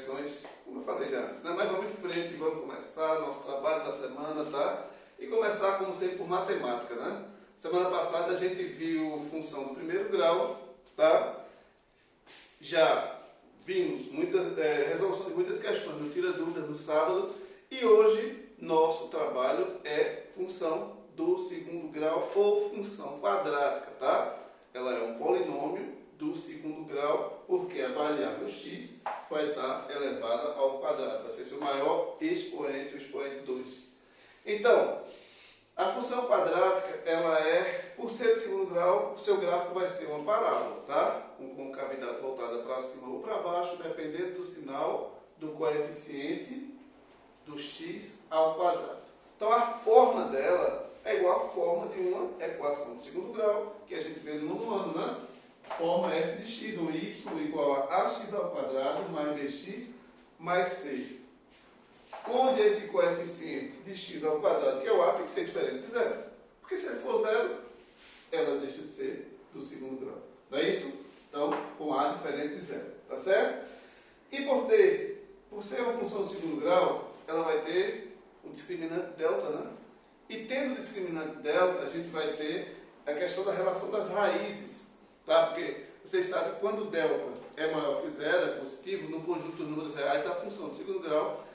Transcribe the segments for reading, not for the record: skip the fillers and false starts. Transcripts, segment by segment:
questões, como eu falei já antes, né? Mas vamos em frente, vamos começar nosso trabalho da semana, tá? E começar, como sempre, por matemática, né? Semana passada a gente viu função do primeiro grau, tá? Já vimos resolução de muitas questões no Tira Dúvidas no sábado e hoje nosso trabalho é função do segundo grau ou função quadrática, tá? Ela é um polinômio do segundo grau porque a variável x vai estar elevada ao quadrado, vai ser seu maior expoente, o expoente 2. Então, a função quadrática, ela é, por ser de segundo grau, o seu gráfico vai ser uma parábola, tá? Com cavidade voltada para cima ou para baixo, dependendo do sinal do coeficiente do x ao quadrado. Então, a forma dela é igual à forma de uma equação de segundo grau, que a gente vê no nono ano, né? Forma f de x ou y igual a ax ao quadrado mais bx mais c. Onde esse coeficiente de x ao quadrado, que é o a, tem que ser diferente de zero. Porque se ele for zero, ela deixa de ser do segundo grau. Não é isso? Então, com a diferente de zero. Tá certo? E por ser uma função de segundo grau, ela vai ter o discriminante delta, né? E tendo o discriminante delta, a gente vai ter a questão da relação das raízes. Tá? Porque vocês sabem que quando delta é maior que zero, é positivo, no conjunto dos números reais, a função de segundo grau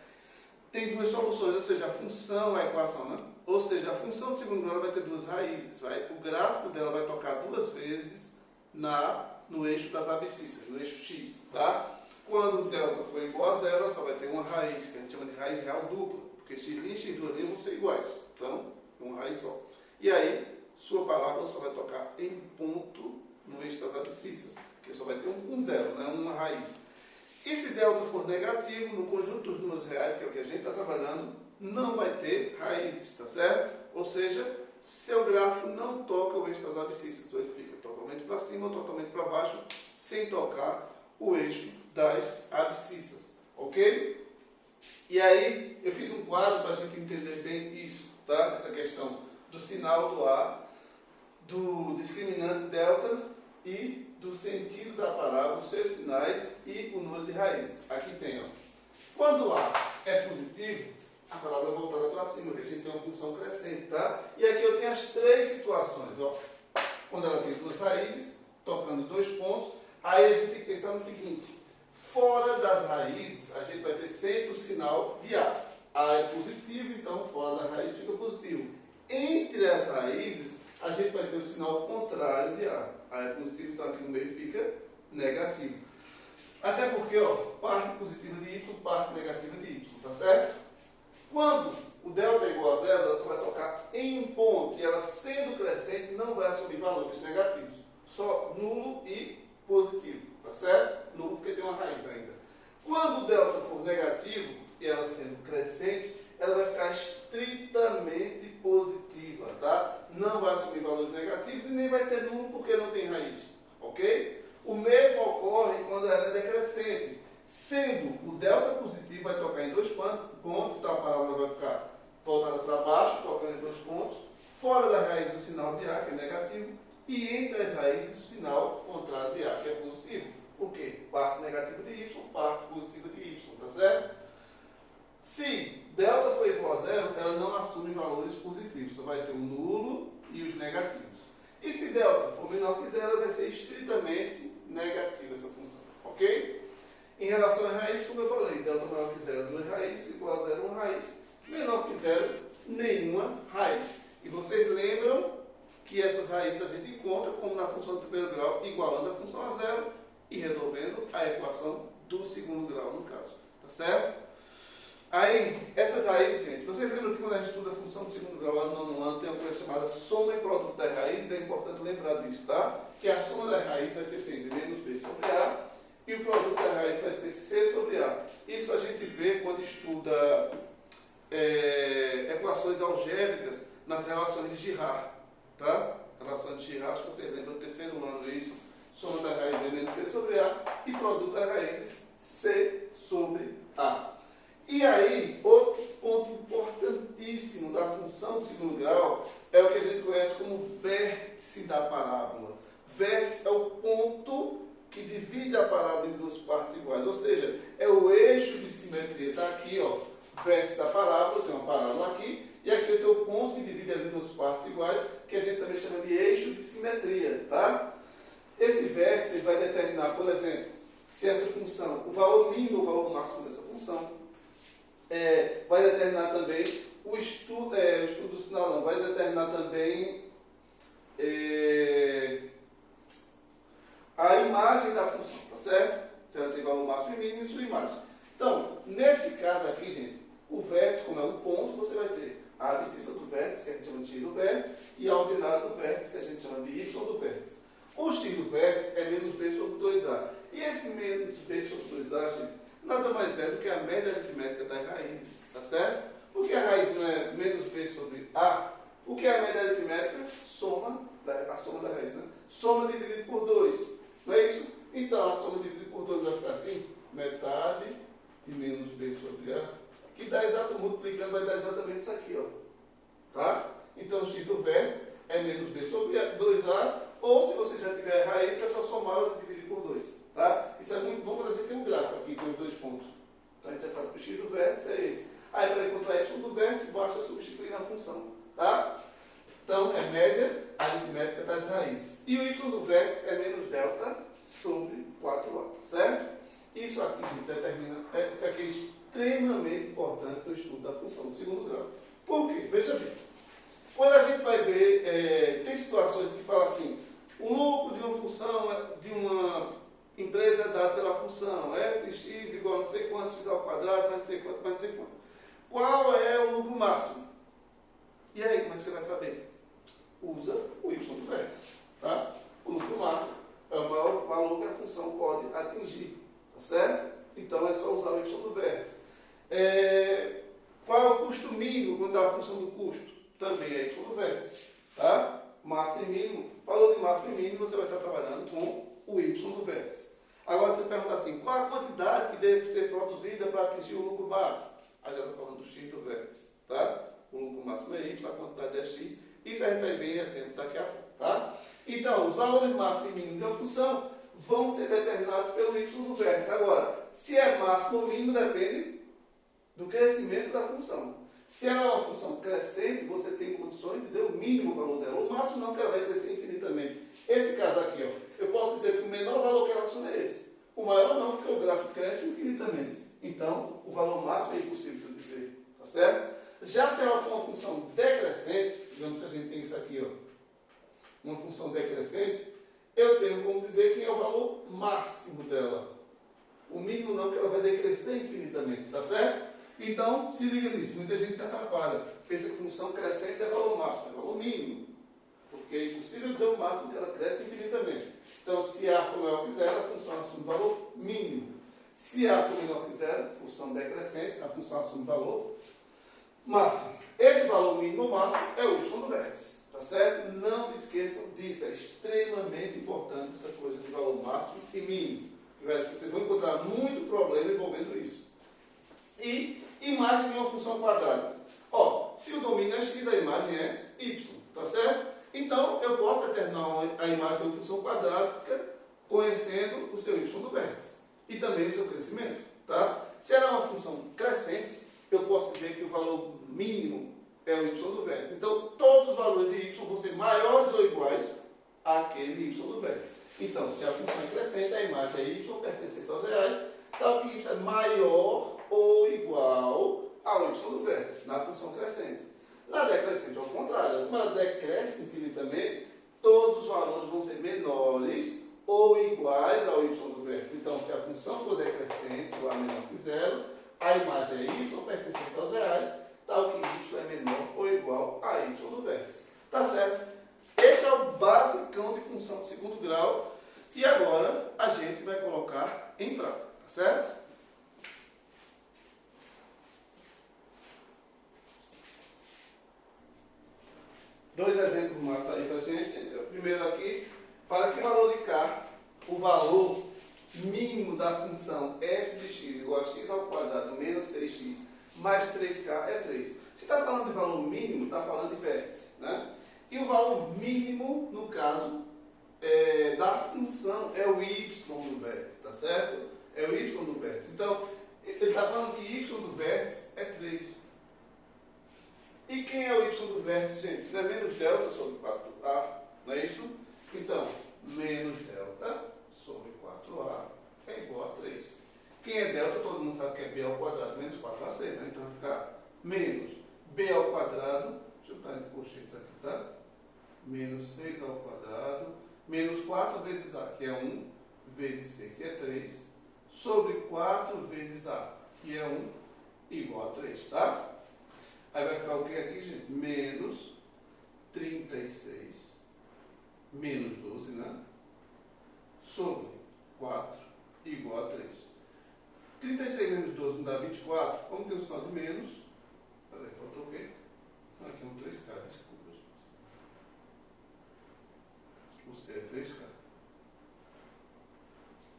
tem duas soluções, ou seja, a função, a equação, né? Ou seja, a função de segundo grau vai ter duas raízes. O gráfico dela vai tocar duas vezes no eixo das abscissas, no eixo x. Tá? Quando o delta for igual a zero, ela só vai ter uma raiz, que a gente chama de raiz real dupla, porque x' e x' vão ser iguais. Então, uma raiz só. E aí, sua parábola só vai tocar em ponto no eixo das abscissas, porque só vai ter um zero, né? Uma raiz. E se delta for negativo, no conjunto dos números reais, que é o que a gente está trabalhando, não vai ter raízes, tá certo? Ou seja, seu gráfico não toca o eixo das abscissas, então ele fica totalmente para cima ou totalmente para baixo, sem tocar o eixo das abscissas, ok? E aí, eu fiz um quadro para a gente entender bem isso, tá? Essa questão do sinal do A, do discriminante delta e do sentido da parábola, os seus sinais e o número de raízes. Aqui tem, ó. Quando A é positivo, a parábola é voltada para cima, porque a gente tem uma função crescente, tá? E aqui eu tenho as três situações, ó. Quando ela tem duas raízes, tocando dois pontos, aí a gente tem que pensar no seguinte: fora das raízes, a gente vai ter sempre o sinal de A. A é positivo, então fora da raiz fica positivo. Entre as raízes, a gente vai ter o sinal contrário de A. A é positivo, então aqui no meio fica negativo. Até porque, ó, parte positiva de Y, parte negativa de Y, tá certo? Quando o delta é igual a zero, ela só vai tocar em um ponto, e ela sendo crescente não vai assumir valores negativos. Só nulo e positivo, tá certo? Nulo porque tem uma raiz ainda. Quando o delta for negativo, e ela sendo crescente, ela vai ficar estritamente positiva, tá? Não vai assumir valores negativos e nem vai ter nulo porque não tem raiz, ok? O mesmo ocorre quando ela é decrescente. Sendo o delta positivo, vai tocar em dois pontos, então a parábola vai ficar voltada para baixo, tocando em dois pontos. Fora da raiz o sinal de A, que é negativo, e entre as raízes o sinal contrário de A, que é positivo. Por quê? Parte negativa de Y, parte positiva de Y, tá certo? Se delta for igual a zero, ela não assume valores positivos, só vai ter o nulo e os negativos. E se delta for menor que zero, vai ser estritamente negativa essa função, ok? Em relação às raízes, como eu falei, delta maior que zero, duas raízes, igual a zero, uma raiz, menor que zero, nenhuma raiz. E vocês lembram que essas raízes a gente encontra como na função do primeiro grau, igualando a função a zero e resolvendo a equação do segundo grau, no caso, tá certo? Aí, essas raízes, gente, vocês lembram que quando a gente estuda a função do segundo grau lá no nono ano, tem uma coisa chamada soma e produto das raízes, é importante lembrar disso, tá? Que a soma das raízes vai ser sempre menos b sobre a, e o produto das raízes vai ser c sobre a. Isso a gente vê quando estuda equações algébricas nas relações de Girard, tá? Relações de Girard, acho que vocês lembram do terceiro ano isso, soma das raízes é menos b sobre a, e produto das raízes c sobre a. E aí, outro ponto importantíssimo da função do segundo grau é o que a gente conhece como vértice da parábola. Vértice é o ponto que divide a parábola em duas partes iguais. iguais, ou seja, é o eixo de simetria, está aqui, ó, vértice da parábola, eu tenho uma parábola aqui, e aqui eu tenho o ponto que divide ali duas partes iguais, que a gente também chama de eixo de simetria, tá? Esse vértice vai determinar, por exemplo, se essa função, o valor mínimo ou o valor máximo dessa função, vai determinar também o estudo do sinal, não, vai determinar também a imagem da função, tá certo? Se ela tem valor máximo e mínimo e sua imagem. Então, nesse caso aqui, gente, o vértice, como é um ponto, você vai ter a abscissa do vértice, que a gente chama de x do vértice, e a ordenada do vértice, que a gente chama de y do vértice. O x do vértice é menos b sobre 2a. E esse menos b sobre 2a, gente, nada mais é do que a média aritmética das raízes, tá certo? Porque a raiz não é menos b sobre a. O que é a média aritmética? A soma da raiz, né? Soma dividido por 2. Não é isso? Então, a soma dividida por 2 vai ficar assim, metade de menos b sobre a, que dá multiplicando, vai dar exatamente isso aqui, ó. Tá? Então, o x do vértice é menos b sobre 2a, ou se você já tiver raiz, é só somá-las e dividir por 2. Tá? Isso é muito bom quando a gente tem um gráfico aqui com os dois pontos. Então, a gente já sabe que o x do vértice é esse. Aí, para encontrar y do vértice, basta substituir na função. Tá? Então, é média aritmética das raízes. E o y do vértice é menos delta sobre 4a, certo? Isso aqui, gente, determina, isso aqui é extremamente importante no estudo da função do segundo grau. Por quê? Veja bem. Quando a gente vai ver, tem situações que falam assim, o lucro de uma função, de uma empresa é dado pela função f de x igual a não sei quanto, x ao quadrado, mais não sei quanto, mais não sei quanto. Qual é o lucro máximo? E aí, como é que você vai saber? Usa o y do vértice. Tá? O lucro máximo é o maior valor que a função pode atingir. Tá certo? Então é só usar o y do vértice. Qual é o custo mínimo quando dá a função do custo? Também é y do vértice. Tá? Máximo e mínimo. Falou de máximo e mínimo, você vai estar trabalhando com o y do vértice. Agora você pergunta assim, qual a quantidade que deve ser produzida para atingir o lucro máximo? Aí já está falando do x do vértice. Tá? O lucro máximo é y, a quantidade é x. Isso a gente vai ver em exemplo daqui a pouco. Tá? Então, os valores máximo e mínimo de uma função vão ser determinados pelo y do vértice. Agora, se é máximo ou mínimo, depende do crescimento da função. Se ela é uma função crescente, você tem condições de dizer o mínimo valor dela. O máximo não, que ela vai crescer infinitamente. Esse caso aqui, ó, eu posso dizer que o menor valor que ela assume é esse. O maior não, porque o gráfico cresce infinitamente. Então, o valor máximo é impossível de dizer. Tá certo? Já se ela for uma função decrescente, digamos que a gente tem isso aqui, ó, uma função decrescente, eu tenho como dizer quem é o valor máximo dela. O mínimo não, que ela vai decrescer infinitamente, tá certo? Então, se liga nisso, muita gente se atrapalha. Pensa que função crescente é valor máximo, é valor mínimo. Porque é impossível dizer o máximo que ela cresce infinitamente. Então, se A for maior que zero, a função assume valor mínimo. Se A for menor que zero, função decrescente, a função assume valor máximo. Esse valor mínimo ou máximo é o y do vértice. Tá certo? Não esqueçam disso, é extremamente importante essa coisa de valor máximo e mínimo. Vocês vão encontrar muito problema envolvendo isso. E imagem de uma função quadrada. Ó, se o domínio é x, a imagem é y, tá certo? Então, eu posso determinar a imagem de uma função quadrática conhecendo o seu y do vértice e também o seu crescimento, tá? Se ela é uma função crescente, eu posso dizer que o valor mínimo é o y do vértice. Então, todos os valores de y vão ser maiores ou iguais àquele y do vértice. Então, se a função é crescente, a imagem é y pertencente aos reais, tal que y é maior ou igual ao y do vértice, na função crescente. Na decrescente, ao contrário, como ela decresce infinitamente, todos os valores vão ser menores ou iguais ao y do vértice. Então, se a função for decrescente, ou a menor que zero, a imagem é y pertencente aos reais, tal que y é menor ou igual a y do vértice. Tá certo? Esse é o basicão de função de segundo grau. E agora a gente vai colocar em prática. Tá certo? Dois exemplos massa aí pra gente. Primeiro aqui, para que valor de K, o valor mínimo da função f de x igual a x ao quadrado menos 6x mais 3k é 3. Se está falando de valor mínimo, está falando de vértice, né? E o valor mínimo, no caso, da função é o y do vértice, tá certo? É o y do vértice. Então, ele está falando que y do vértice é 3. E quem é o y do vértice, gente? Não é menos delta sobre 4a, não é isso? Então, menos delta sobre 4a é igual a 3. Quem é delta, todo mundo sabe que é b ao quadrado menos 4ac, né? Então vai ficar menos b ao quadrado, deixa eu botar entre colchetes aqui, tá? Menos 6 ao quadrado, menos 4 vezes a, que é 1, vezes c, que é 3, sobre 4 vezes a, que é 1, igual a 3, tá? Aí vai ficar o que aqui, gente? Menos 36, menos 12, né? Sobre 4, igual a 3. 36 menos 12 não dá 24. Como tem o sinal de menos, peraí, faltou o quê? Aqui é um 3K, desculpa, gente. O C é 3K.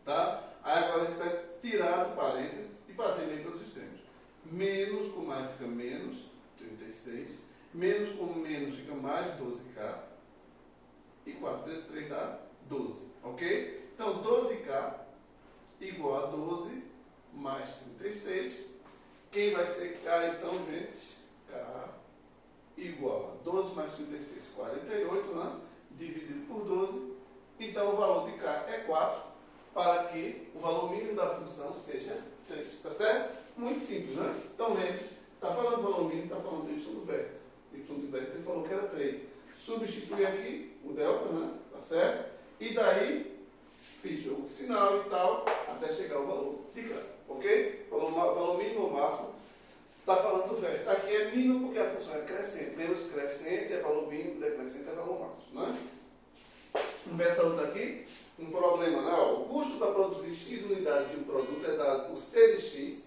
Tá? Aí agora a gente vai tirar do parênteses e fazer meio pelos extremos. Menos com mais fica menos 36. Menos com menos fica mais 12K. E 4 vezes 3 dá 12. Ok? Então 12K igual a 12 mais 36. Quem vai ser K então, gente? K igual a 12 mais 36, 48, né? Dividido por 12. Então o valor de K é 4, para que o valor mínimo da função seja 3. Tá certo? Muito simples, né? Então lembre-se, está falando do valor mínimo, está falando do y do vértice. Y do vértice ele falou que era 3. Substitui aqui o delta, né? Tá certo? E daí fiz jogo de sinal e tal, até chegar ao valor de K. Ok? Valor mínimo ou máximo. Está falando do vértice. Aqui é mínimo porque a função é crescente. Lembra que crescente é valor mínimo, decrescente é valor máximo. Né? Vamos ver essa outra aqui. Um problema, né? Ó, o custo para produzir X unidades de um produto é dado por C de X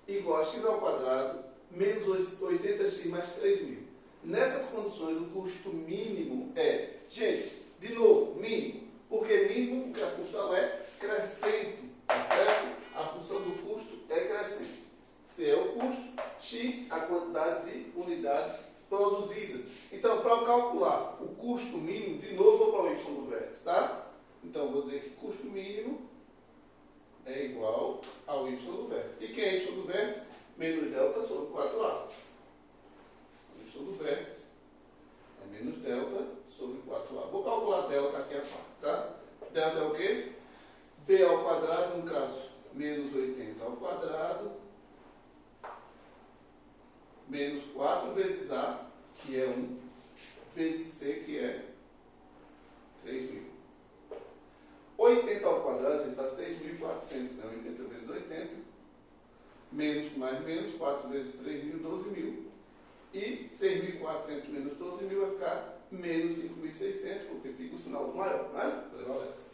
igual a X ao quadrado menos 80X mais 3.000. Nessas condições, o custo mínimo é, gente, de novo, mínimo. Por que mínimo? Porque a função é crescente, tá certo? A função do custo é crescente. C é o custo, X a quantidade de unidades produzidas. Então, para eu calcular o custo mínimo, de novo vou para o y do vértice, tá? Então, vou dizer que custo mínimo é igual ao y do vértice. E quem é y do vértice? Menos delta sobre 4a. Y do vértice é menos delta sobre 4a. Vou calcular delta aqui a parte, tá? Delta é o quê? B ao quadrado, no caso, menos 80 ao quadrado, menos 4 vezes A, que é 1, vezes C, que é 3.000. 80 ao quadrado, a gente dá 6.400, né? 80 vezes 80, menos mais menos, 4 vezes 3.000, 12.000. E 6.400 menos 12.000 vai ficar menos 5.600, porque fica o sinal do maior, né? Prevalece.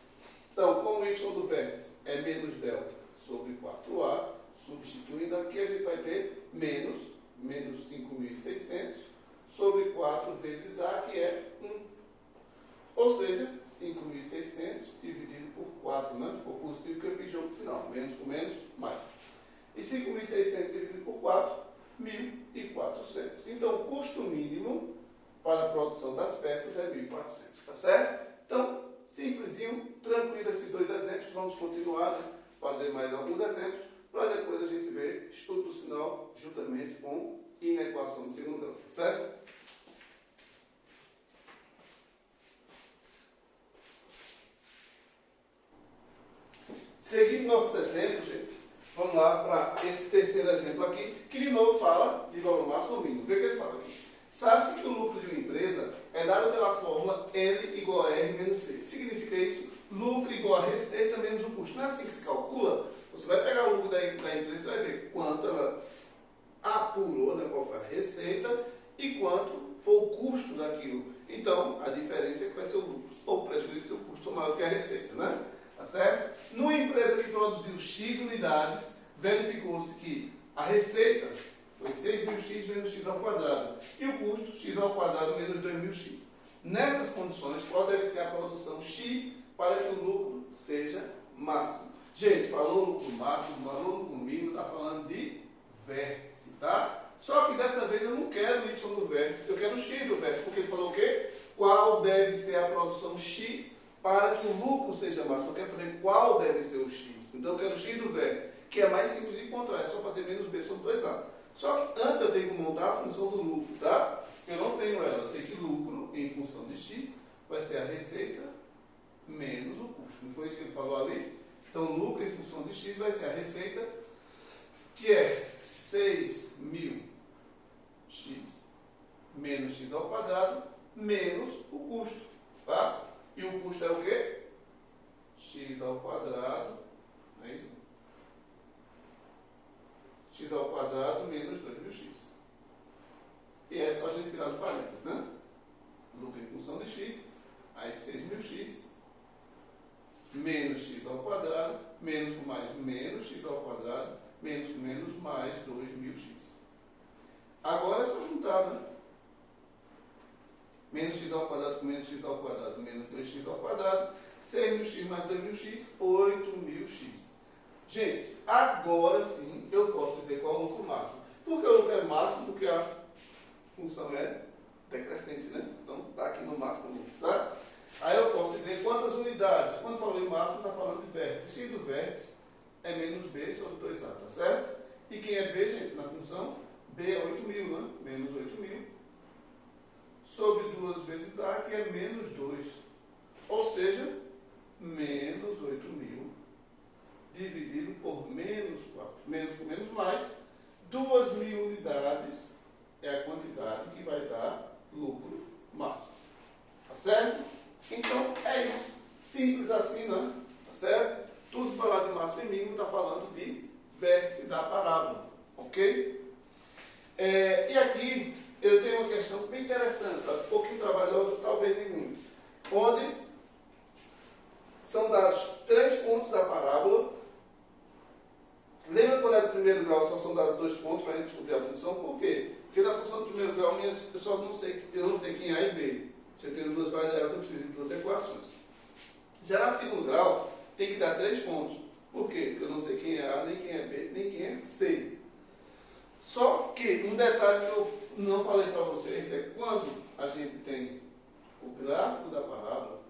Então, como o y do vértice é menos delta sobre 4a, substituindo aqui, a gente vai ter menos 5.600 sobre 4 vezes a, que é 1. Ou seja, 5.600 dividido por 4, né? Ficou positivo porque eu fiz jogo de sinal. Menos com menos, mais. E 5.600 dividido por 4, 1.400. Então, o custo mínimo para a produção das peças é 1.400, tá certo? Então, simplesinho, tranquilo esses dois exemplos. Vamos continuar, né? Fazer mais alguns exemplos, para depois a gente ver estudo do sinal juntamente com inequação de segundo grau, tá certo? Seguindo nossos exemplos, gente, vamos lá para esse terceiro exemplo aqui, que de novo fala de valor máximo ou mínimo. Vê o que ele fala aqui. Sabe-se que o lucro de uma empresa é dado pela fórmula L igual a R menos C. O que significa isso? Lucro igual a receita menos o custo. Não é assim que se calcula? Você vai pegar o lucro da empresa e vai ver quanto ela apurou, né, qual foi a receita e quanto foi o custo daquilo. Então, a diferença é que vai ser o lucro. Ou o prejuízo se o custo for maior que a receita, né? Tá certo? Numa empresa que produziu X unidades, verificou-se que a receita foi 6.000x menos x ao quadrado. E o custo, x ao quadrado menos 2.000x. Nessas condições, qual deve ser a produção x para que o lucro seja máximo? Gente, falou lucro máximo, falou lucro mínimo, está falando de vértice, tá? Só que dessa vez eu não quero o y do vértice, eu quero o x do vértice, porque ele falou o quê? Qual deve ser a produção x para que o lucro seja máximo? Eu quero saber qual deve ser o x. Então eu quero x do vértice, que é mais simples de encontrar, é só fazer menos b sobre 2a. Só que antes eu tenho que montar a função do lucro, tá? Eu não tenho ela, eu sei que lucro em função de x vai ser a receita menos o custo. Não foi isso que ele falou ali? Então lucro em função de x vai ser a receita, que é 6.000x menos x ao quadrado menos o custo, tá? E o custo é o quê? X ao quadrado, não é isso? X ao quadrado menos 2.000x. E é só a gente tirar do parênteses, né? Lucro em função de x, aí 6.000x, menos x ao quadrado, menos com mais menos x ao quadrado, menos com menos mais 2.000x. Agora é só juntar, né? Menos x ao quadrado com menos x ao quadrado, menos 2x ao quadrado, 6.000x mais 2.000x, 8.000x. Gente, agora sim eu posso dizer qual é o lucro máximo. Por que o lucro é máximo? Porque a função é decrescente, né? Então está aqui no máximo o lucro, tá? Aí eu posso dizer quantas unidades. Quando falou em máximo, está falando de vértice. X do vértice é menos b sobre 2a, tá certo? E quem é b, gente, na função? B é 8.000, né? Menos 8.000 sobre 2 vezes a, que é menos 2. Ou seja, menos 8.000 dividido por menos 4. Menos com menos mais. 2.000 unidades é a quantidade que vai dar lucro máximo. Tá certo? Então, é isso. Simples assim, né? Tá certo? Tudo falar de máximo e mínimo está falando de vértice da parábola. Ok? E aqui eu tenho uma questão bem interessante, sabe? Um pouquinho trabalhosa, talvez nem muito. Onde são dados 3 pontos da parábola. Lembra quando era do primeiro grau, só são dados 2 pontos para a gente descobrir a função? Por quê? Porque na função do primeiro grau eu só não sei quem é A e B. Se eu tenho 2 variáveis, eu preciso de 2 equações. Já no segundo grau, tem que dar 3 pontos. Por quê? Porque eu não sei quem é A, nem quem é B, nem quem é C. Só que um detalhe que eu não falei para vocês é quando a gente tem o gráfico da parábola,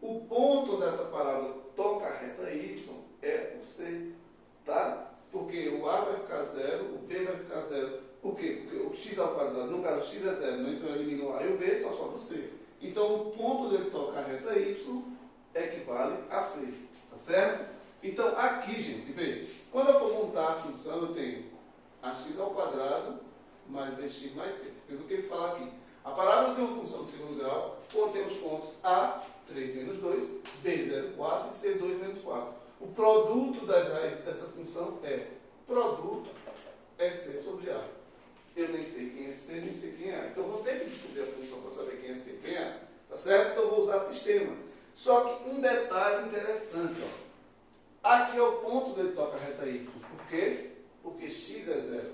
o ponto dessa parábola toca a reta y é o C, tá? Porque o A vai ficar 0, o B vai ficar 0. Por quê? Porque o x ao quadrado, no caso o x é 0, né? Então eu elimino o A e o B, só sobra o C. Então o ponto dele tocar a reta y equivale a C, tá certo? Então aqui, gente, veja, quando eu for montar a função, eu tenho ax ao quadrado mais bx mais c. Porque o que ele fala aqui? A parábola tem uma função de segundo grau, contém os pontos a, 3 menos 2, b, 0, 4 e c, 2 menos 4. O produto das raízes dessa função é produto é c sobre a. Eu nem sei quem é c, nem sei quem é a. Então eu vou ter que descobrir a função para saber quem é c e quem é a. Tá certo? Então eu vou usar sistema. Só que um detalhe interessante, ó. Aqui é o ponto dele toca a reta y. Por quê? Porque x é 0.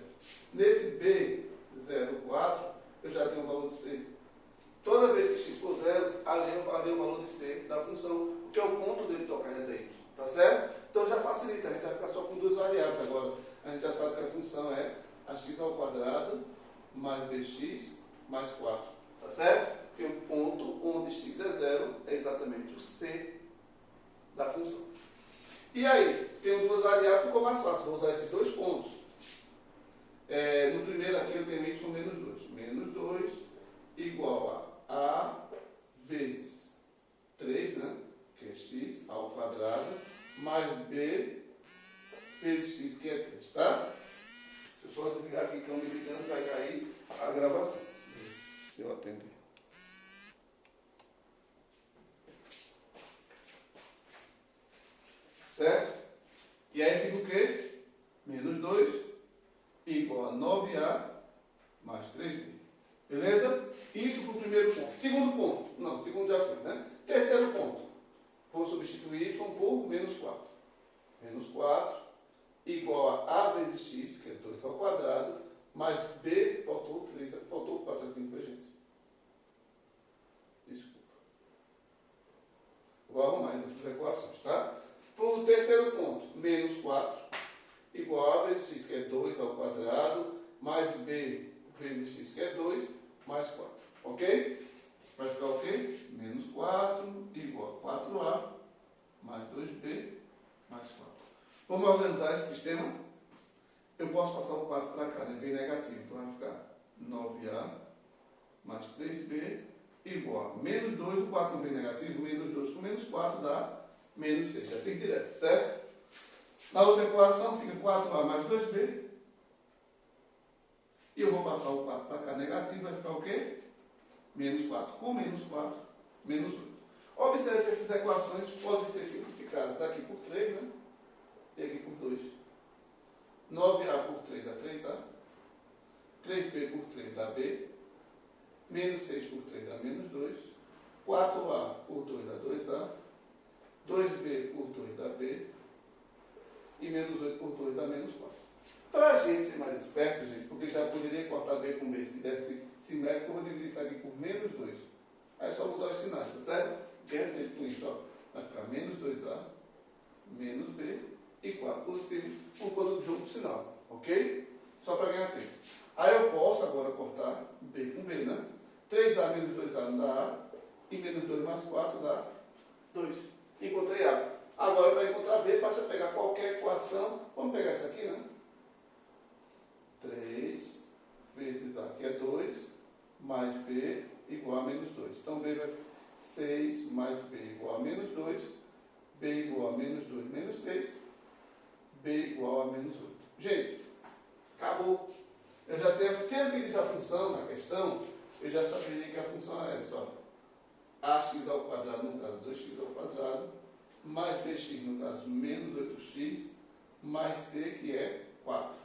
Nesse B, 0, 4, eu já tenho o valor de C. Toda vez que x for 0, ali eu o valor de C da função, porque é o ponto dele tocar a reta y. Tá certo? Então já facilita, a gente vai ficar só com 2 variáveis agora. A gente já sabe que a função é ax ao quadrado mais bx mais 4. Tá certo? Porque o ponto onde x é 0 é exatamente o C da função. E aí, tenho 2 variáveis, ficou mais fácil. Vou usar esses 2 pontos. No primeiro aqui eu tenho y menos 2. Menos 2 igual a vezes 3, né? Que é x ao quadrado, mais b vezes x, que é 3, tá? Deixa eu só desligar aqui que estão me ligando, vai cair a gravação. Se eu atender. Certo? E aí fica o quê? Menos 2 igual a 9a mais 3b. Beleza? Isso para o primeiro ponto. Segundo ponto. Não, segundo já foi, né? Terceiro ponto. Vou substituir y por menos 4. Menos 4 igual a a vezes x, que é 2 ao quadrado, mais b, faltou 3, faltou 4 aqui, não foi, gente? Desculpa. Vou arrumar ainda essas equações, tá? Para o terceiro ponto, menos 4 igual a vezes x, que é 2 ao quadrado, mais b vezes x, que é 2, mais 4. Ok? Vai ficar o quê? Menos 4 igual a 4a mais 2b mais 4. Vamos organizar esse sistema? Eu posso passar o 4 para cá, né? Vem negativo. Então vai ficar 9A mais 3B igual a menos 2. O 4 não vem negativo. Menos 2 com menos 4 dá menos 6. Já fica direto, certo? Na outra equação fica 4A mais 2B. E eu vou passar o 4 para cá negativo. Vai ficar o quê? Menos 4 com menos 4, menos 8. Observe que essas equações podem ser simplificadas aqui por 3, né? E aqui por 2. 9A por 3 dá 3A. 3B por 3 dá B. Menos 6 por 3 dá menos 2. 4A por 2 dá 2A. 2B por 2 dá B. E menos 8 por 2 dá menos 4. Para a gente ser mais esperto, gente, porque já poderia cortar B com B se desse simétrico, eu vou dividir isso aqui por menos 2. Aí é só mudar os sinais, tá certo? Ganha tempo com isso, ó. Vai ficar menos 2A, menos B e 4 positivo por conta do jogo do sinal, ok? Só para ganhar tempo. Aí eu posso agora cortar B com B, né? 3A menos 2A não dá A, e menos 2 mais 4 dá 2. Encontrei A. Agora, para encontrar B, basta pegar qualquer equação. Vamos pegar essa aqui, né? 3 vezes A, que é 2, mais B igual a menos 2. Então, B vai ficar 6 mais B igual a menos 2, B igual a menos 2 menos 6, B igual a menos 8. Gente, acabou. Eu já tenho, se eu pedisse a função na questão, eu já saberia que a função é essa, ó. Ax ao quadrado, no caso 2x ao quadrado, mais bx, no caso menos 8x, mais c, que é 4.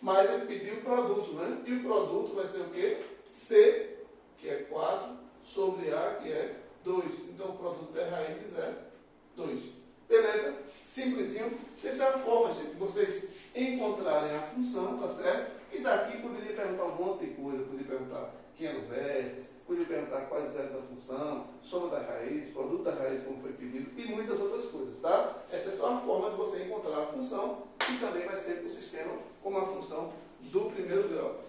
Mas ele pediu o produto, né? E o produto vai ser o quê? C, que é 4, sobre A, que é 2. Então, o produto é raiz de 0, 2. Beleza? Simplesinho. Essa é a forma, gente, de vocês encontrarem a função, tá certo? E daqui poderia perguntar um monte de coisa. Poderia perguntar quem era o vértice, poderia perguntar quais eram da função, soma da raiz, produto da raiz, como foi pedido, e muitas outras coisas, tá? Essa é só a forma de você encontrar a função, e também vai ser para o sistema como a função do primeiro grau.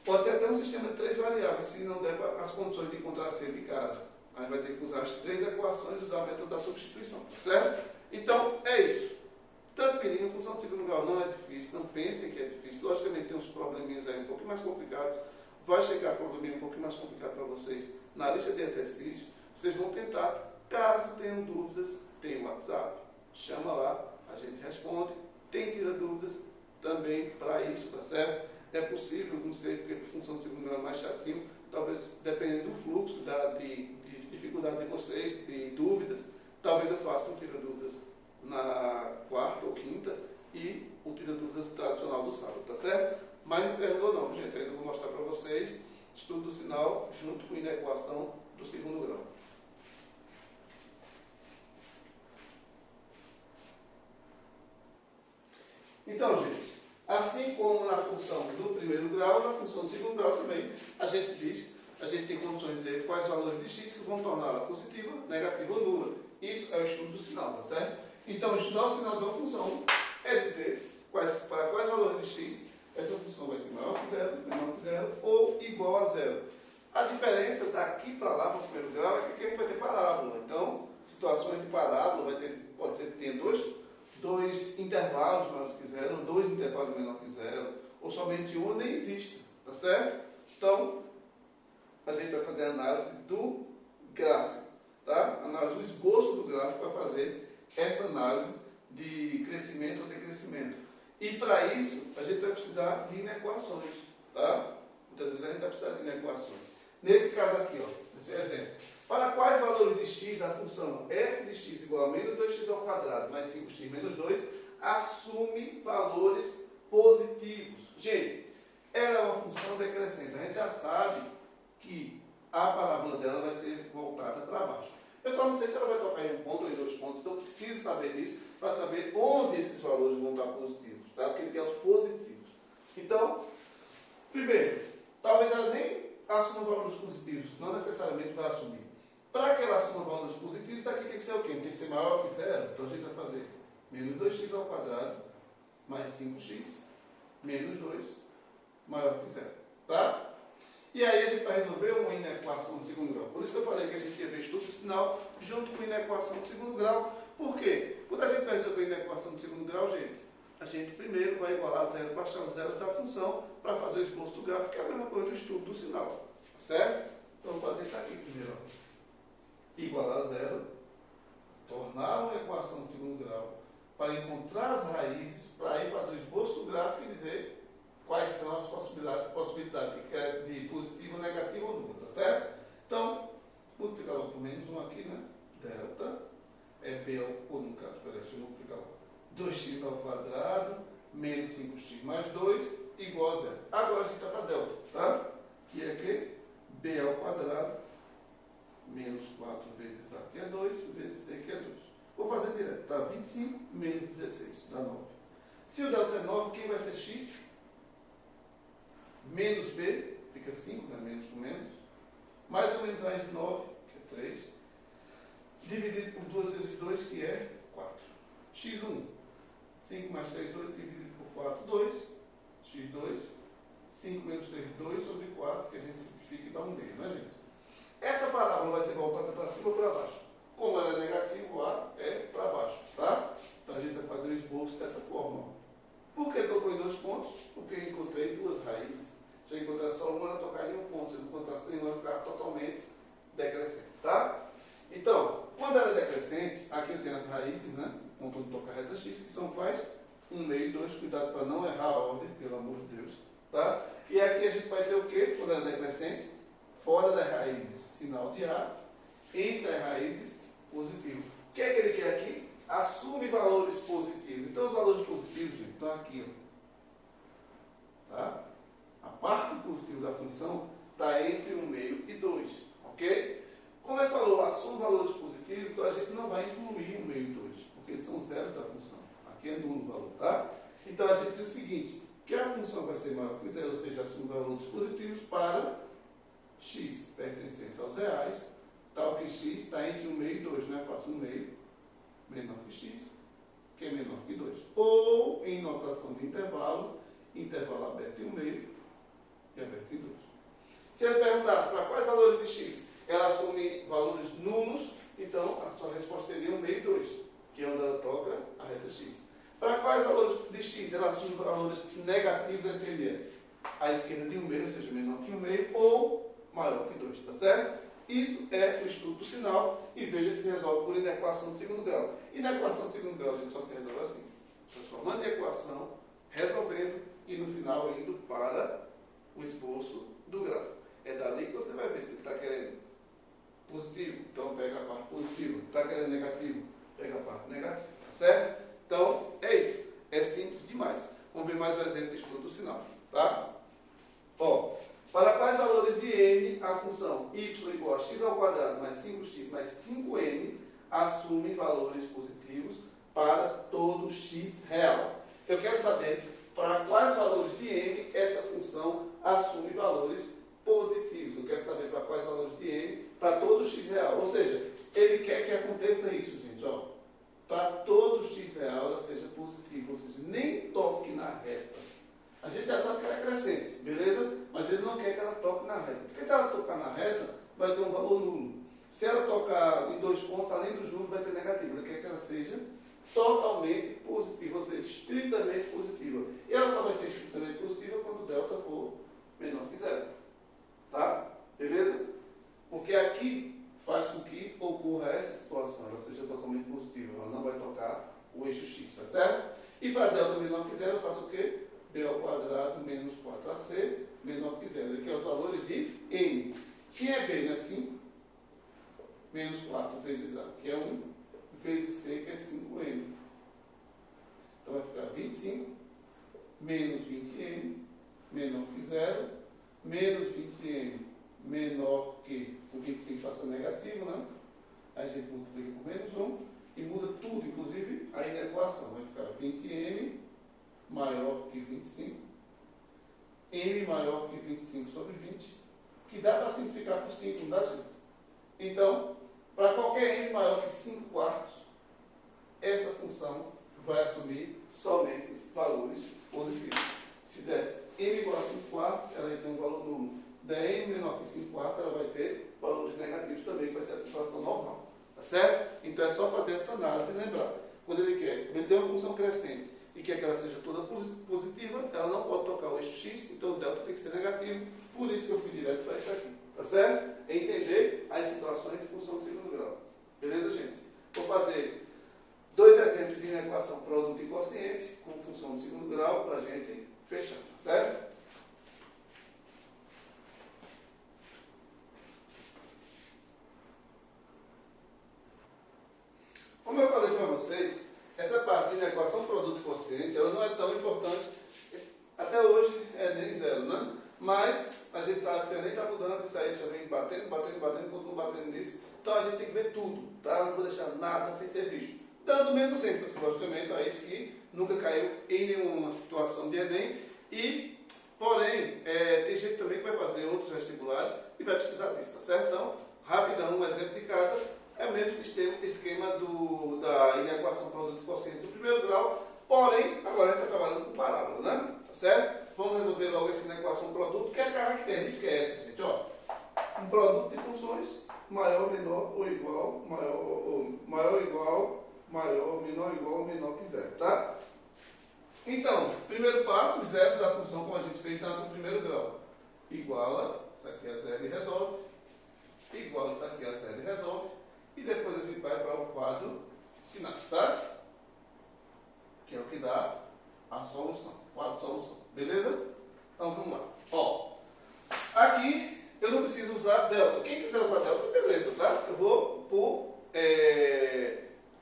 Pode ser até um sistema de 3 variáveis, se não der as condições de encontrar C de cada. Aí vai ter que usar as 3 equações e usar o método da substituição, certo? Então, é isso. Tranquilinho, função de segundo grau não é difícil, não pensem que é difícil. Logicamente tem uns probleminhas aí um pouquinho mais complicados. Vai chegar probleminha um pouquinho mais complicado para vocês na lista de exercícios. Vocês vão tentar. Caso tenham dúvidas, tem o WhatsApp, chama lá, a gente responde. Tem tira dúvidas também para isso, tá certo? É possível, não sei, porque a função de segundo grau é mais chatinho, talvez dependendo do fluxo, de dificuldade de vocês, de dúvidas, talvez eu faça um tira dúvidas na quarta ou quinta e o tira dúvidas tradicional do sábado, tá certo? Mas não terminou não, gente, ainda vou mostrar para vocês estudo do sinal junto com a inequação do segundo grau. Então, gente, assim como na função do primeiro grau, na função do segundo grau também, a gente tem condições de dizer quais valores de x que vão torná-la positiva, negativa ou nula. Isso é o estudo do sinal, tá certo? Então, estudar o sinal de uma função é dizer para quais valores de x essa função vai ser maior que zero, menor que zero ou igual a zero. A diferença daqui para lá, para o primeiro grau, é que aqui a gente vai ter parábola. Então, situações de parábola, pode ser que tenha dois intervalos maiores que zero, ou 2 intervalos menores que zero, ou somente um, nem existe, tá certo? Então, a gente vai fazer a análise do gráfico, tá? Análise do esboço do gráfico para fazer essa análise de crescimento ou decrescimento. E para isso, a gente vai precisar de inequações, tá? Muitas vezes a gente vai precisar de inequações. Nesse caso aqui, ó, esse exemplo. Para quais valores de x a função f de x igual a menos 2x ao quadrado mais 5x menos 2 assume valores positivos? Gente, ela é uma função decrescente. A gente já sabe que a parábola dela vai ser voltada para baixo. Eu só não sei se ela vai tocar em um ponto ou em 2 pontos, então eu preciso saber disso para saber onde esses valores vão estar positivos, tá? Porque ele quer os positivos. Então, primeiro, talvez ela nem assuma valores positivos, não necessariamente vai assumir. Para que ela assuma valores positivos, aqui tem que ser o quê? Tem que ser maior que zero. Então a gente vai fazer menos 2x ao quadrado mais 5x menos 2 maior que zero. Tá? E aí a gente vai resolver uma inequação de segundo grau. Por isso que eu falei que a gente ia ver estudo do sinal junto com a inequação de segundo grau. Por quê? Quando a gente vai resolver a equação do segundo grau, gente, a gente primeiro vai igualar zero, baixar os zeros da função para fazer o esboço do gráfico, que é a mesma coisa do estudo do sinal. Certo? Então, vou fazer isso aqui primeiro. Ó. Igualar zero, tornar uma equação do segundo grau, para encontrar as raízes, para aí fazer o esboço do gráfico e dizer quais são as possibilidades de positivo, negativo ou nula, tá certo? Então, multiplicar logo por menos 1 aqui, né? Delta é B, ou no caso, peraí, deixa eu multiplicar logo. 2x ao quadrado, menos 5x mais 2, igual a zero. Agora a gente vai para delta, tá? Que é que? B ao quadrado, menos 4 vezes A, que é 2, vezes C, que é 2. Vou fazer direto, tá? 25 menos 16, dá 9. Se o delta é 9, quem vai ser x? Menos B, fica 5, né? Menos com menos. Mais ou menos raiz de 9, que é 3. Dividido por 2 vezes 2, que é 4. x1, 5 mais 3, 8, dividido por 4, 2. x2, 5 menos 3, 2 sobre 4, que a gente simplifica e dá 1 meio, né, gente? Essa parábola vai ser voltada para cima ou para baixo? Como ela é negativa, o A é para baixo, tá? Então a gente vai fazer o esboço dessa forma. Por que tocou em 2 pontos? Porque eu encontrei 2 raízes. Se eu encontrar só uma, ela tocaria em 1 ponto. Se eu encontrasse nenhuma, ela ficar totalmente decrescente, tá? Então, quando ela é decrescente, aqui eu tenho as raízes, né? Ponto onde toca a reta x, que são quais? 1 meio e 2. Cuidado para não errar a ordem, pelo amor de Deus, tá? E aqui a gente vai ter o quê? Quando ela é decrescente, fora das raízes, sinal de A, entre as raízes, positivo. O que é que ele quer aqui? Assume valores positivos. Então, os valores positivos, gente, estão aqui, ó. Tá? A parte positiva da função está entre 1 meio e 2, ok? Como ele falou, assume valores positivos, então a gente não vai incluir 1 meio e 2, porque eles são zeros da função. Aqui é nulo o valor, tá? Então, a gente tem o seguinte, que a função vai ser maior que zero, ou seja, assume valores positivos para x pertencente aos reais, tal que x está entre 1 meio e 2, não é fácil? 1 meio menor que x, que é menor que 2. Ou, em notação de intervalo aberto em 1 meio e aberto em 2. Se ele perguntasse para quais valores de x ela assume valores nulos, então a sua resposta seria 1 meio e 2, que é onde ela toca a reta x. Para quais valores de x ela assume valores negativos, seria à esquerda de 1 meio, ou seja, menor que 1 meio, ou maior que 2, tá certo? Isso é o estudo do sinal e veja se resolve por inequação de segundo grau. E na equação de segundo grau a gente só se resolve assim, transformando em equação, resolvendo e no final indo para o esboço do gráfico. É dali que você vai ver se está querendo positivo, então pega a parte positiva. Está querendo negativo, pega a parte negativa, tá certo? Então é isso, é simples demais. Vamos ver mais um exemplo de estudo do sinal, tá? Ó. Para quais valores de n a função y igual a x ao quadrado mais 5x mais 5n assume valores positivos para todo x real? Eu quero saber para quais valores de n essa função assume valores positivos. Eu quero saber para quais valores de n para todo x real. Ou seja, ele quer que aconteça isso, gente. Ó, para todo x real ela seja positiva, ou seja, nem toque na reta. A gente já sabe que ela é crescente, beleza? Mas ele não quer que ela toque na reta. Porque se ela tocar na reta, vai ter um valor nulo. Se ela tocar em 2 pontos, além dos nulos, vai ter negativo. Ele quer que ela seja totalmente positiva, ou seja, estritamente positiva. E ela só vai ser estritamente positiva quando o delta for menor que zero. Tá? Beleza? Porque aqui faz com que ocorra essa situação, ela seja totalmente positiva. Ela não vai tocar o eixo x, tá certo? E para delta menor que zero, eu faço o quê? B ao quadrado menos 4AC menor que zero. Aqui é os valores de n. Quem é B, né? 5 menos 4 vezes A, que é 1, vezes C, que é 5n. Então vai ficar 25 menos 20n menor que zero, menos 20n menor que o 25 passa negativo, né? Aí a gente multiplica por menos 1 e muda tudo, inclusive aí na equação. Vai ficar 20n maior que 25, n maior que 25 sobre 20, que dá para simplificar por 5, não dá, gente? Então, para qualquer n maior que 5 quartos, essa função vai assumir somente valores positivos. Se der n igual a 5 quartos, ela vai ter um valor nulo. Se der n menor que 5 quartos, ela vai ter valores negativos também, que vai ser a situação normal. Tá certo? Então é só fazer essa análise e lembrar. quando ele tem uma função crescente e quer que ela seja toda positiva, ela não pode tocar o eixo x, então o delta tem que ser negativo, por isso que eu fui direto para isso aqui, tá certo? É entender as situações de função de segundo grau. Beleza, gente? Vou fazer 2 exemplos de inequação produto e quociente com função de segundo grau para a gente fechar, tá certo? Como eu falei para vocês, essa parte de inequação produto e quociente, ela não é tão importante, até hoje é nem zero, né? Mas a gente sabe que a gente está mudando, isso aí já vem batendo, continua batendo nisso, então a gente tem que ver tudo, tá? Não vou deixar nada sem ser visto. Dando menos ênfase, logicamente, a isso que nunca caiu em nenhuma situação de Enem, e, porém, tem gente também que vai fazer outros vestibulares e vai precisar disso, tá certo? Então, rapidão, um exemplo de cada. É o mesmo esquema da inequação produto e quociente do primeiro grau, porém, agora a gente está trabalhando com parábola, né? Tá certo? Vamos resolver logo essa inequação produto, que é característica é essa, gente, ó. Um produto de funções maior, menor ou igual, maior, igual, maior, menor que zero, tá? Então, primeiro passo, os zeros da função, como a gente fez no primeiro grau. Iguala, isso aqui é zero e resolve. Iguala, isso aqui é zero e resolve. E depois a gente vai para o quadro de sinais, tá? Que é o que dá a solução, quadro de solução. Beleza? Então vamos lá. Ó, aqui eu não preciso usar delta. Quem quiser usar delta, beleza, tá? Eu vou por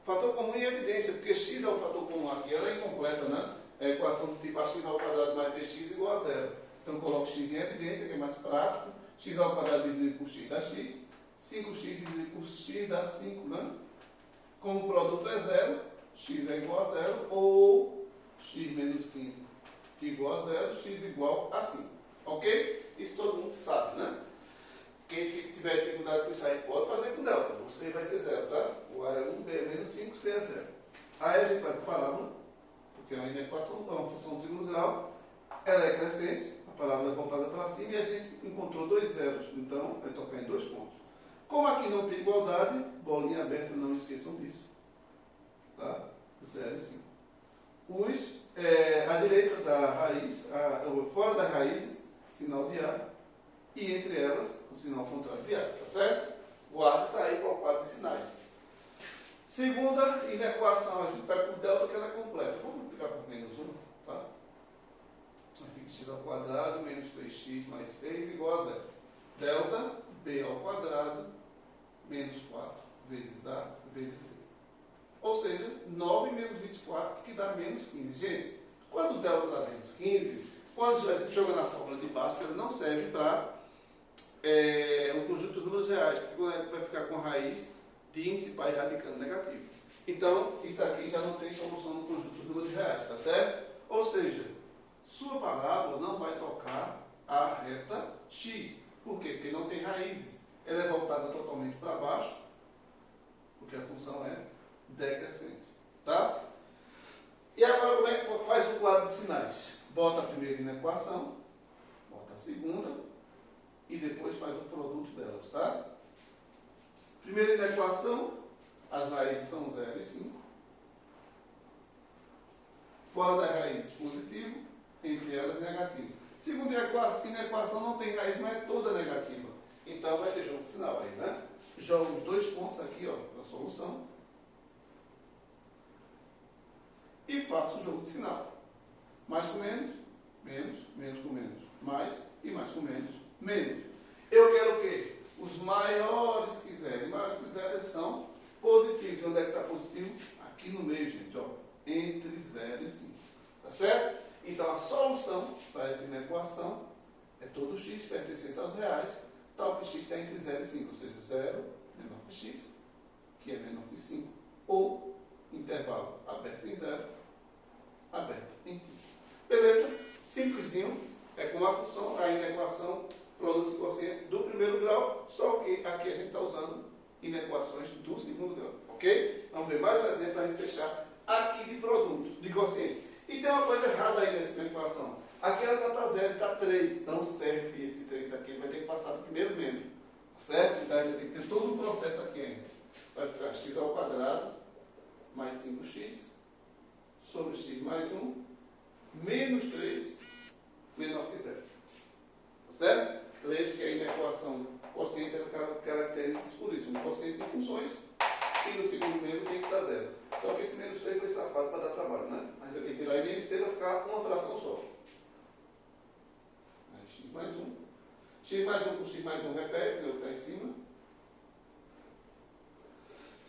fator comum em evidência, porque x é o fator comum aqui, ela é incompleta, né? É a equação do tipo ax ao quadrado mais bx igual a zero. Então eu coloco x em evidência, que é mais prático. X ao quadrado dividido por x dá x. 5x dividido por x dá 5, né? Como o produto é zero, x é igual a zero, ou x menos 5 igual a zero, x igual a 5. Ok? Isso todo mundo sabe, né? Quem tiver dificuldade com isso aí pode fazer com delta. O C vai ser zero, tá? O A é 1, B é menos 5, C é zero. Aí a gente vai para a parábola, porque é uma inequação, é uma função de segundo grau, ela é crescente, a parábola é voltada para cima e a gente encontrou 2 zeros, então vai tocar em 2 pontos. Como aqui não tem igualdade, bolinha aberta, não esqueçam disso. Tá? 0 e 5. À direita da raiz, fora das raízes, sinal de A. E entre elas, o sinal contrário de A. Tá certo? Guarde isso aí para o quadro de sinais. Segunda inequação, a gente vai por delta, que ela é completa. Vamos multiplicar por menos 1. Tá? Fica x ao quadrado menos 2x mais 6 igual a 0. Delta b ao quadrado menos 4 vezes A vezes C. Ou seja, 9 menos 24, que dá menos 15. Gente, quando o delta dá menos 15, quando a gente joga na fórmula de Bhaskara, não serve para o conjunto dos números reais, porque a gente vai ficar com a raiz de índice pai radicando negativo. Então, isso aqui já não tem solução no conjunto dos números reais, tá certo? Ou seja, sua parábola não vai tocar a reta x. Por quê? Porque não tem raízes. Ela é voltada totalmente para baixo, porque a função é decrescente. Tá? E agora como é que faz o quadro de sinais? Bota a primeira inequação, bota a segunda, e depois faz o produto delas. Tá? Primeira inequação, as raízes são 0 e 5. Fora das raízes, positivo, entre elas, negativo. Segunda inequação não tem raiz, mas é toda negativa. Então vai ter jogo de sinal aí, né? Jogo os 2 pontos aqui, ó, na solução. E faço o jogo de sinal. Mais com menos, menos, menos com menos. Mais e mais com menos, menos. Eu quero o quê? Os maiores que zero. Os maiores que zero são positivos. Onde é que está positivo? Aqui no meio, gente, ó. Entre 0 e 5. Tá certo? Então a solução para essa inequação é todo x pertencente aos reais, tal que x está entre 0 e 5, ou seja, 0 menor que x, que é menor que 5, ou intervalo aberto em 0, aberto em 5. Beleza? Simplesinho, é como a função, a inequação produto e quociente do primeiro grau, só que aqui a gente está usando inequações do segundo grau, ok? Vamos ver mais um exemplo para a gente fechar aqui de produto, de quociente. E tem uma coisa errada aí nessa equação. Aqui era para estar 0 e está 3. Não serve esse 3 aqui. Ele vai ter que passar do primeiro membro. Certo? Então a gente tem que ter todo um processo aqui ainda. Vai ficar x ao quadrado mais 5x sobre x mais 1 menos 3 menor que 0. Tá certo? Lembre-se que aí na equação quociente caracteriza-se por isso, um quociente de funções, e no segundo membro tem que dar 0. Só que esse menos 3 vai safado para dar trabalho, né? A gente vai ter que tirar a INC para ficar uma fração só. Aí, x mais 1. X mais 1 com x mais 1 repete, né? O que está em cima.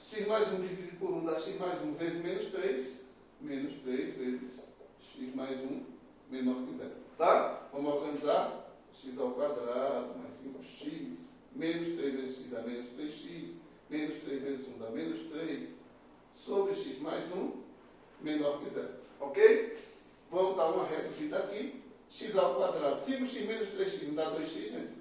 X mais 1 dividido por 1 dá x mais 1 vezes menos 3. Menos 3 vezes x mais 1 menor que 0. Tá? Vamos organizar. X ao quadrado mais 5x. Menos 3 vezes x dá menos 3x. Menos 3 vezes 1 dá menos 3. Sobre x mais 1 menor que 0. Ok? Vamos dar uma reduzida aqui. X ao quadrado. 5x menos 3x não dá 2x, gente?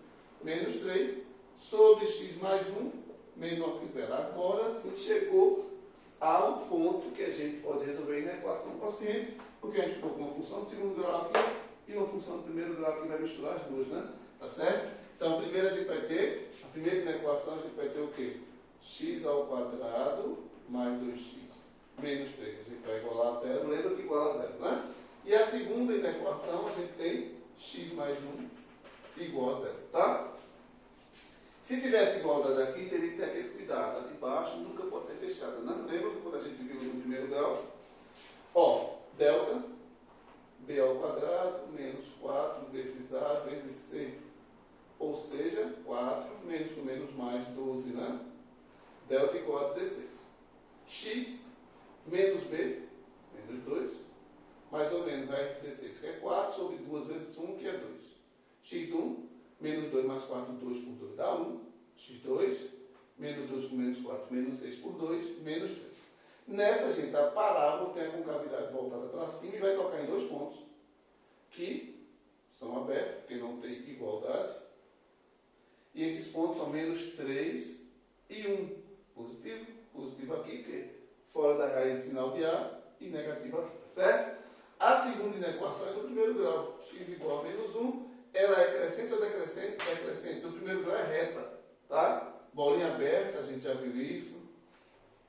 Menos 3 sobre x mais 1 menor que 0. Agora sim chegou ao ponto que a gente pode resolver na equação quociente, porque a gente ficou com uma função de segundo grau aqui e uma função de primeiro grau que vai misturar as duas, né? Tá certo? Então, primeiro a gente vai ter, a primeira na equação a gente vai ter o quê? X ao quadrado mais 2x menos 3. A gente vai igualar a 0, lembra que iguala a 0, né? E a segunda na equação a gente tem x mais 1 igual a 0, tá? Se tivesse igualdade aqui, teria que ter aquele cuidado. A de baixo nunca pode ser fechada, né? Lembra quando a gente viu no primeiro grau? Ó, delta b ao quadrado menos 4 vezes a vezes c. Ou seja, 4 menos com menos mais 12, né? Delta igual a 16. X menos b, menos 2, mais ou menos a 16, que é 4, sobre 2 vezes 1, que é 2. X1, menos 2 mais 4, 2 por 2 dá 1. X2, menos 2 com menos 4, menos 6 por 2, menos 3. Nessa, gente, a parábola tem a concavidade voltada para cima e vai tocar em dois pontos, que são abertos, porque não tem igualdade. E esses pontos são menos 3 e 1. Positivo, positivo aqui, que fora da raiz sinal de A, e negativo aqui, tá certo? A segunda inequação é do primeiro grau. X igual a menos 1. Ela é crescente ou decrescente? É crescente. Do primeiro grau é reta, tá? Bolinha aberta, a gente já viu isso.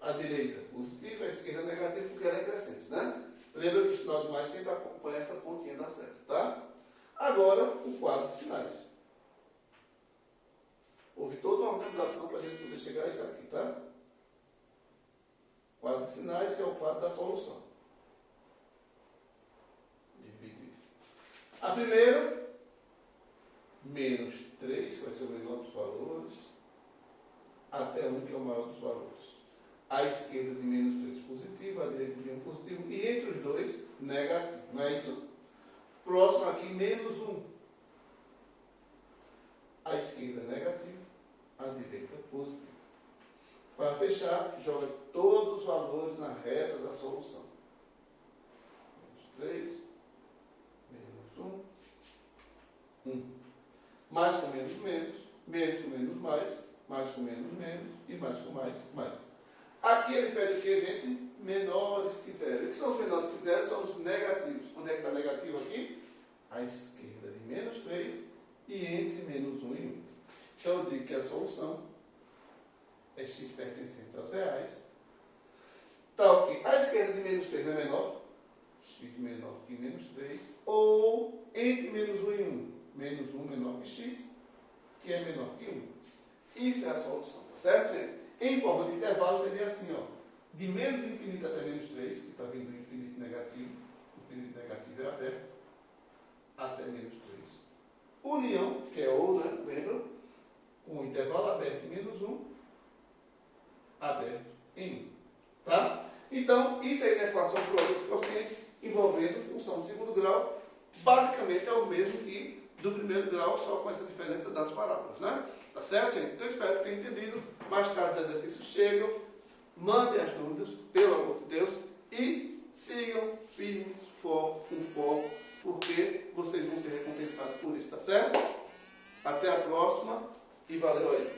A direita positiva, a esquerda negativa, porque ela é crescente, né? Lembra que o sinal de mais sempre acompanha essa pontinha da seta, tá? Agora, o quadro de sinais. Houve toda uma organização para a gente poder chegar a isso aqui, tá? Quadro de sinais, que é o quadro da solução. Dividir. A primeira, menos 3, que vai ser o menor dos valores, até 1, que é o maior dos valores. À esquerda de menos 3 positivo, à direita de 1 positivo, e entre os dois, negativo. Não é isso? Próximo aqui, menos 1. À esquerda, negativo, à direita, positivo. Para fechar, joga todos os valores na reta da solução. Menos 3, menos 1, 1. Mais com menos, menos. Menos com menos, mais com menos, menos. E mais com mais, mais. Aqui ele pede o que, gente? Menores que 0. O que são os menores que 0? São os negativos. Onde é que está negativo aqui? À esquerda de menos 3 e entre menos 1 e 1. Então eu digo que a solução é x pertencente aos reais. Tal que a esquerda de menos 3 não é menor. X menor que menos 3. Ou entre menos 1 e 1. Menos 1 menor que x, que é menor que 1. Isso é a solução, tá certo, gente? Em forma de intervalo seria assim, ó. De menos infinito até menos 3, que está vindo do infinito negativo. O infinito negativo é aberto. Até menos 3. União, que é ou, né? Lembra? Com o intervalo aberto em menos 1. Aberto em 1. Tá? Então, isso aí na equação do produto quociente envolvendo função de segundo grau. Basicamente é o mesmo que do primeiro grau, só com essa diferença das parábolas, né? Tá certo, gente? Então, espero que tenham entendido. Mais tarde os exercícios chegam. Mandem as dúvidas, pelo amor de Deus. E sigam firmes, com foco, porque vocês vão ser recompensados por isso, tá certo? Até a próxima e valeu aí.